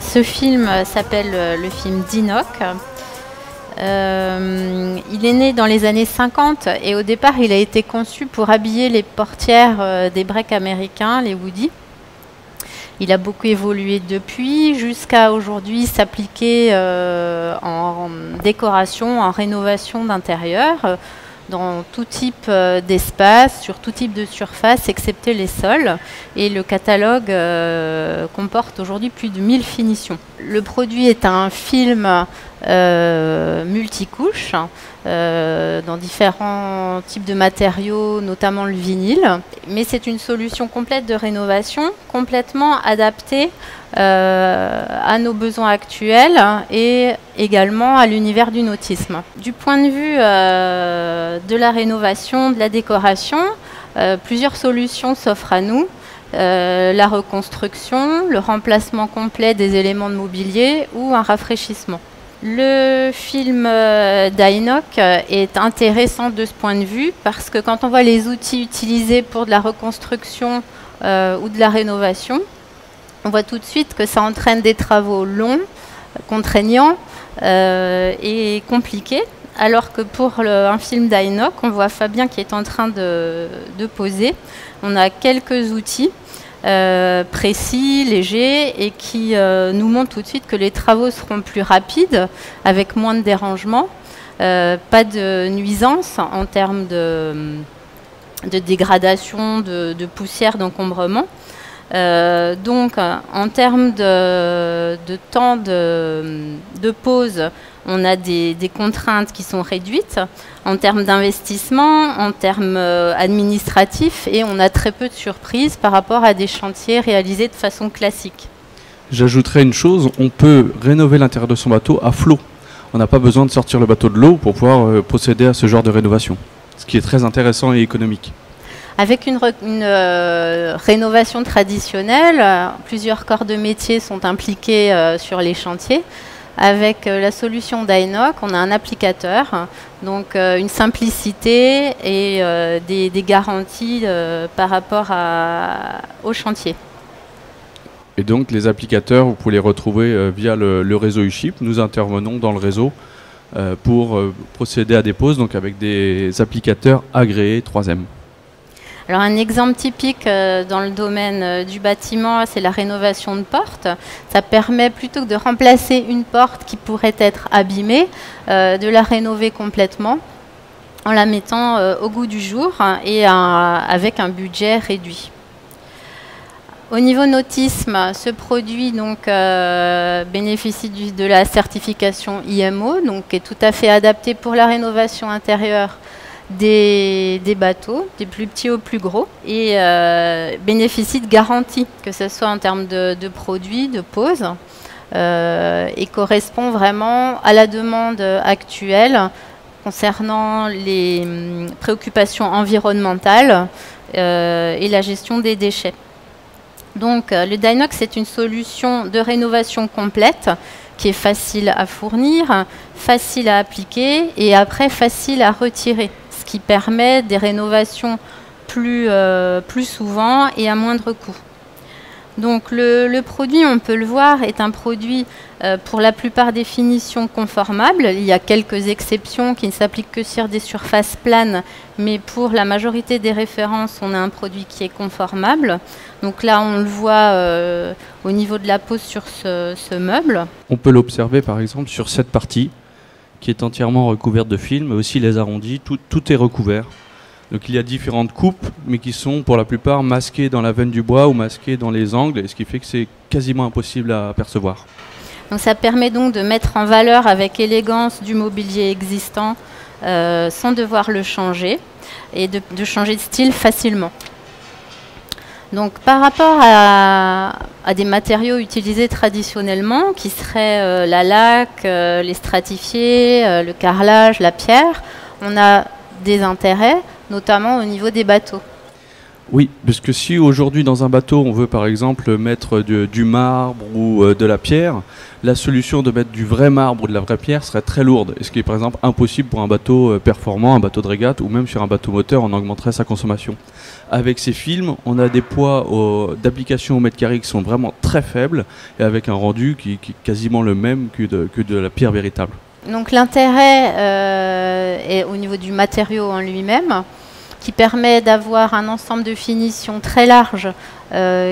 Ce film s'appelle le film d'Inoc. Il est né dans les années 50 et au départ il a été conçu pour habiller les portières des breaks américains, les Woody. Il a beaucoup évolué depuis jusqu'à aujourd'hui s'appliquer en décoration, en rénovation d'intérieur, dans tout type d'espace, sur tout type de surface, excepté les sols. Et le catalogue comporte aujourd'hui plus de 1000 finitions. Le produit est un film multicouche, dans différents types de matériaux, notamment le vinyle. Mais c'est une solution complète de rénovation, complètement adaptée à nos besoins actuels et également à l'univers du nautisme. Du point de vue de la rénovation, de la décoration, plusieurs solutions s'offrent à nous. La reconstruction, le remplacement complet des éléments de mobilier ou un rafraîchissement. Le film d'Inoc est intéressant de ce point de vue parce que quand on voit les outils utilisés pour de la reconstruction ou de la rénovation, on voit tout de suite que ça entraîne des travaux longs, contraignants et compliqués. Alors que pour un film d'Inoc, on voit Fabien qui est en train de poser. On a quelques outils précis, légers et qui nous montrent tout de suite que les travaux seront plus rapides, avec moins de dérangements, pas de nuisance en termes de dégradation, de poussière, d'encombrement. Donc, en termes de temps de pause, on a des contraintes qui sont réduites en termes d'investissement, en termes administratifs, et on a très peu de surprises par rapport à des chantiers réalisés de façon classique. J'ajouterais une chose, on peut rénover l'intérieur de son bateau à flot. On n'a pas besoin de sortir le bateau de l'eau pour pouvoir procéder à ce genre de rénovation, ce qui est très intéressant et économique. Avec une rénovation traditionnelle, plusieurs corps de métier sont impliqués sur les chantiers. Avec la solution d'Inoc, on a un applicateur, donc une simplicité et des garanties par rapport au chantier. Et donc les applicateurs, vous pouvez les retrouver via le réseau USHIP. Nous intervenons dans le réseau pour procéder à des pauses, donc avec des applicateurs agréés 3M. Alors un exemple typique dans le domaine du bâtiment, c'est la rénovation de portes. Ça permet, plutôt que de remplacer une porte qui pourrait être abîmée, de la rénover complètement en la mettant au goût du jour et avec un budget réduit. Au niveau nautisme, ce produit donc, bénéficie de la certification IMO, donc est tout à fait adapté pour la rénovation intérieure des bateaux, des plus petits aux plus gros, et bénéficie de garanties, que ce soit en termes de produits, de pose, et correspond vraiment à la demande actuelle concernant les préoccupations environnementales et la gestion des déchets. Donc le d'Inoc, c'est une solution de rénovation complète qui est facile à fournir, facile à appliquer et après facile à retirer, ce qui permet des rénovations plus souvent et à moindre coût. Donc le produit, on peut le voir, est un produit pour la plupart des finitions conformables. Il y a quelques exceptions qui ne s'appliquent que sur des surfaces planes, mais pour la majorité des références, on a un produit qui est conformable. Donc là, on le voit au niveau de la pose sur ce meuble. On peut l'observer par exemple sur cette partie qui est entièrement recouverte de film, mais aussi les arrondis, tout est recouvert. Donc il y a différentes coupes, mais qui sont pour la plupart masquées dans la veine du bois ou masquées dans les angles, ce qui fait que c'est quasiment impossible à apercevoir. Donc ça permet donc de mettre en valeur avec élégance du mobilier existant sans devoir le changer et de changer de style facilement. Donc par rapport à des matériaux utilisés traditionnellement, qui seraient la laque, les stratifiés, le carrelage, la pierre, on a des intérêts, notamment au niveau des bateaux. Oui, parce que si aujourd'hui dans un bateau on veut par exemple mettre du marbre ou de la pierre, la solution de mettre du vrai marbre ou de la vraie pierre serait très lourde, et ce qui est par exemple impossible pour un bateau performant, un bateau de régate ou même sur un bateau moteur, on augmenterait sa consommation. Avec ces films, on a des poids d'application au mètre carré qui sont vraiment très faibles et avec un rendu qui est quasiment le même que de la pierre véritable. Donc l'intérêt est au niveau du matériau en lui-même, qui permet d'avoir un ensemble de finitions très large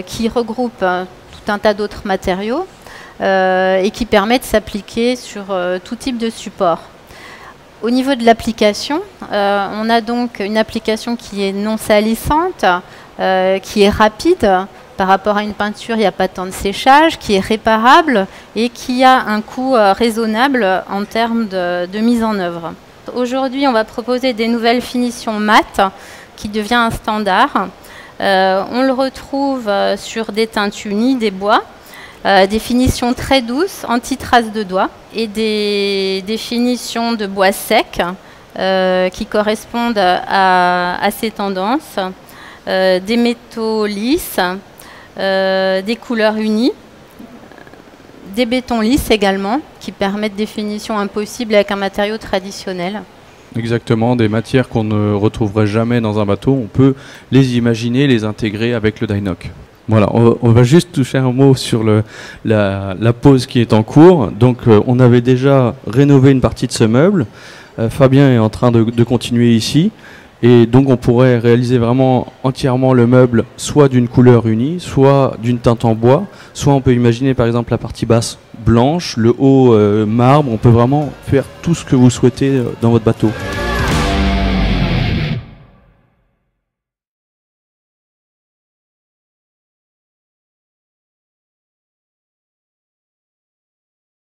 qui regroupe tout un tas d'autres matériaux et qui permet de s'appliquer sur tout type de support. Au niveau de l'application, on a donc une application qui est non salissante, qui est rapide. Par rapport à une peinture, il n'y a pas tant de séchage, qui est réparable et qui a un coût raisonnable en termes de mise en œuvre. Aujourd'hui, on va proposer des nouvelles finitions mat qui devient un standard. On le retrouve sur des teintes unies, des bois, des finitions très douces, anti-traces de doigts et des finitions de bois sec qui correspondent à ces tendances, des métaux lisses, des couleurs unies, des bétons lisses également, qui permettent des finitions impossibles avec un matériau traditionnel. Exactement, des matières qu'on ne retrouverait jamais dans un bateau, on peut les imaginer, les intégrer avec le Dynoc. Voilà, on va juste toucher un mot sur la pose qui est en cours. Donc on avait déjà rénové une partie de ce meuble, Fabien est en train de continuer ici. Et donc on pourrait réaliser vraiment entièrement le meuble soit d'une couleur unie, soit d'une teinte en bois, soit on peut imaginer par exemple la partie basse blanche, le haut marbre, on peut vraiment faire tout ce que vous souhaitez dans votre bateau.